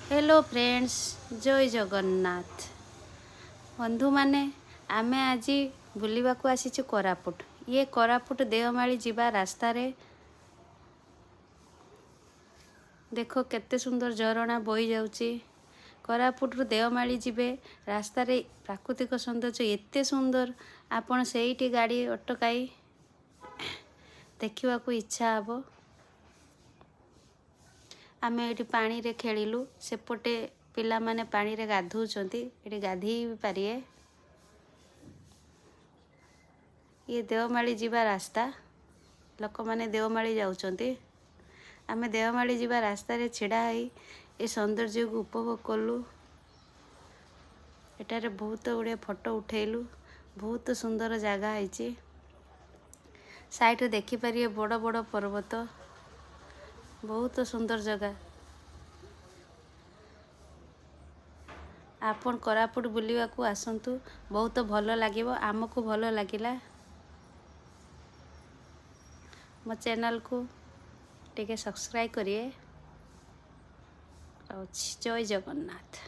Hello friends, जय जगन्नाथ बंधु माने आमे आज बुलिबा को आसीचु कोरापुट। ये कोरापुट देवमाली जीवा रास्ता रे देखो केते सुंदर झरणा बोई जाउची। कोरापुट रु देवमाली जीवे रास्ता रे प्राकृतिक सौंदर्य एते सुंदर, आपण सेईटी गाड़ी अटकाई देखिबा को इच्छा हबो। आमे एटी पानी रे खेलिलु, सेपटे पिला माने पानी रे गाधौचंती, एटी गाधी पारिए। ये देवमाली जीवा रास्ता, लोक माने देवमाली जाउचंती। आमे देवमाली जीवा रास्ता रे छिड़ा हई ए सौंदर्य को उपभोग कलु। एटारे बहुत गुड़े फोटो उठेलु। बहुत सुंदर जगह है। साइड देखि पारिए बड़ बड़ पर्वत, बहुत सुंदर जगह। आपण कोरापुट बुलिवा को आसंतु, बहुत भल लागिवो। आमको भल लागिला। मो चैनल को टिके सब्सक्राइब करिए। जय जगन्नाथ।